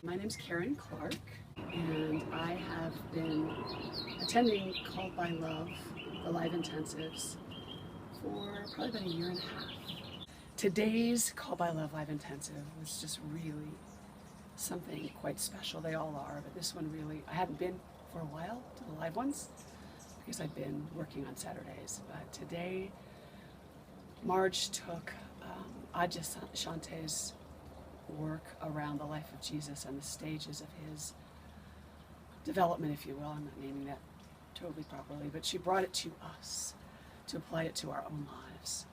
My name's Keren Clark, and I have been attending Called by Love, the live intensives, for probably about a year and a half. Today's Called by Love live intensive was just really something quite special. They all are, but this one really, I hadn't been for a while to the live ones because I'd been working on Saturdays. But today, Marge took Adja Shante's work around the life of Jesus and the stages of his development, if you will. I'm not naming that totally properly, but she brought it to us to apply it to our own lives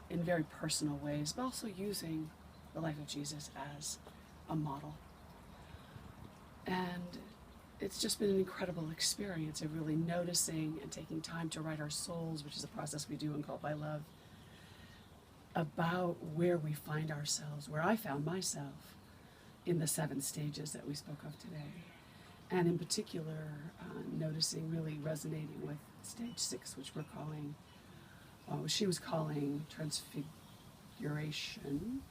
in very personal ways, but also using the life of Jesus as a model. And it's just been an incredible experience of really noticing and taking time to write our souls, which is a process we do in Called by Love, about where we find ourselves, where I found myself in the 7 stages that we spoke of today. And in particular, noticing, really resonating with stage 6, which we're calling, she was calling transfiguration.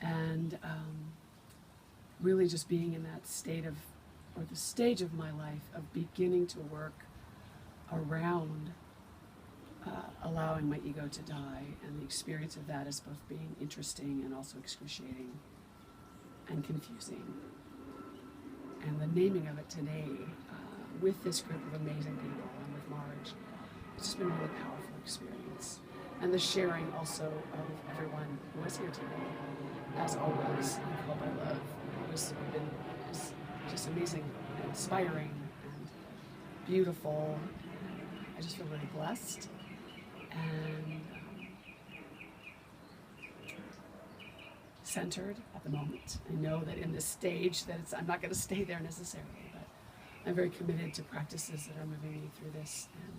And really just being in that state of, or the stage of my life of beginning to work around allowing my ego to die, and the experience of that as both being interesting and also excruciating and confusing. And the naming of it today, with this group of amazing people and with Marge, it's just been a really powerful experience. And the sharing also of everyone who was here today, as always, in Called by Love, is just amazing, and inspiring, and beautiful. I just feel really blessed. And centered at the moment. I know that in this stage that I'm not going to stay there necessarily, but I'm very committed to practices that are moving me through this, and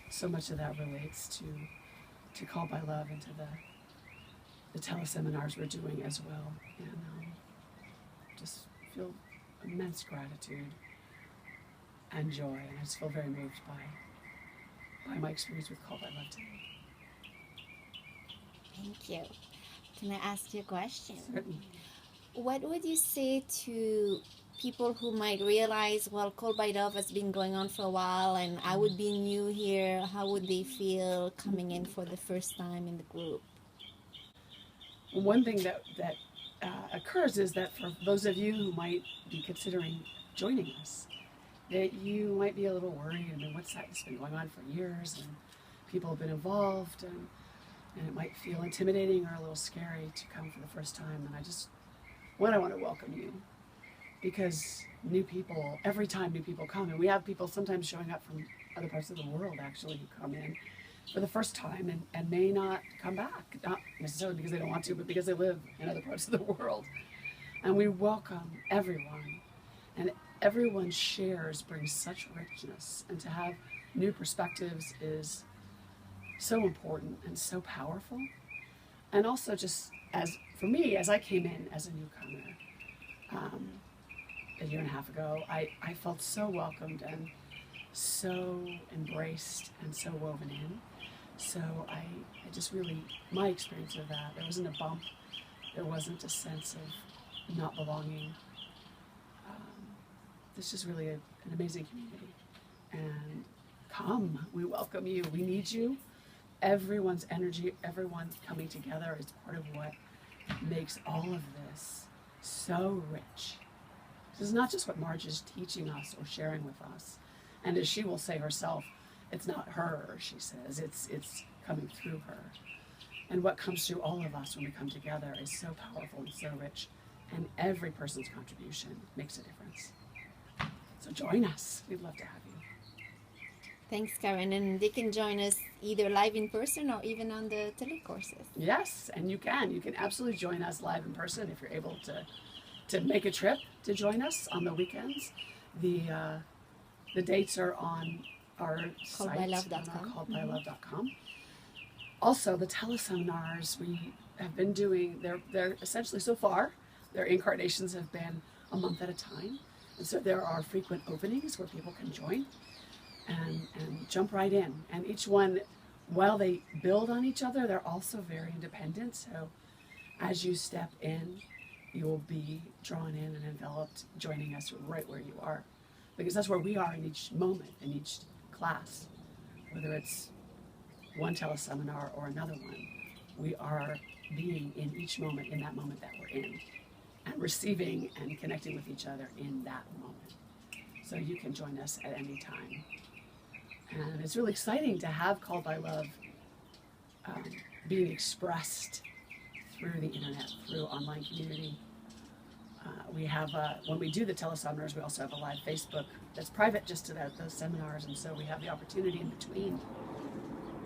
so much of that relates to Called by Love and to the teleseminars we're doing as well, and just feel immense gratitude and joy, and I just feel very moved by my experience with Called by Love today. Thank you. Can I ask you a question? Certainly. What would you say to people who might realize, well, Called by Love has been going on for a while and I would be new here? How would they feel coming in for the first time in the group? One thing that occurs is that for those of you who might be considering joining us, that you might be a little worried. I mean, what's that? It's been going on for years, and people have been involved, and it might feel intimidating or a little scary to come for the first time. And I want to welcome you, because new people, every time new people come, and we have people sometimes showing up from other parts of the world actually who come in for the first time and may not come back, not necessarily because they don't want to, but because they live in other parts of the world. And we welcome everyone, and everyone's shares bring such richness, and to have new perspectives is so important and so powerful. And also, just as for me, as I came in as a newcomer a year and a half ago, I felt so welcomed and so embraced and so woven in. So I just really, my experience of that, there wasn't a bump, there wasn't a sense of not belonging. This is really an amazing community, and come, we welcome you, we need you. Everyone's energy, everyone coming together is part of what makes all of this so rich. This is not just what Marge is teaching us or sharing with us, and as she will say herself, it's not her, she says, it's coming through her. And what comes through all of us when we come together is so powerful and so rich, and every person's contribution makes a difference. So join us. We'd love to have you. Thanks, Karen. And they can join us either live in person or even on the Telecourses. Yes, and you can. You can absolutely join us live in person if you're able to make a trip to join us on the weekends. The dates are on our site, on our calledbylove.com. Also, the teleseminars we have been doing, they're essentially, so far, their incarnations have been a month at a time. And so there are frequent openings where people can join and jump right in. And each one, while they build on each other, they're also very independent. So as you step in, you'll be drawn in and enveloped, joining us right where you are. Because that's where we are in each moment, in each class. Whether it's one teleseminar or another one, we are being in each moment, in that moment that we're in, and receiving and connecting with each other in that moment. So you can join us at any time. And it's really exciting to have Called by Love being expressed through the internet, through online community. We have, when we do the teleseminars, we also have a live Facebook that's private just to those seminars. And so we have the opportunity in between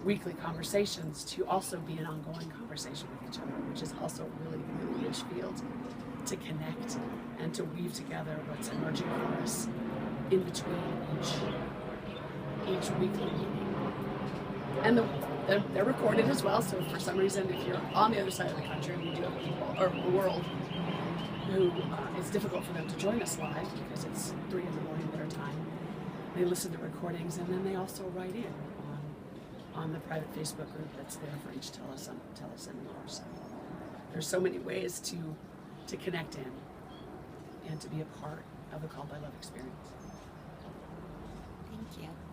weekly conversations to also be an ongoing conversation with each other, which is also a really, really rich field to connect and to weave together what's emerging for us in between each weekly meeting. And they're recorded as well, so for some reason, if you're on the other side of the country, we do have people, or the world, who it's difficult for them to join us live because it's 3 a.m. their time. They listen to recordings, and then they also write in on the private Facebook group that's there for each teleseminar. So there's so many ways to connect in and to be a part of the Called by Love experience. Thank you.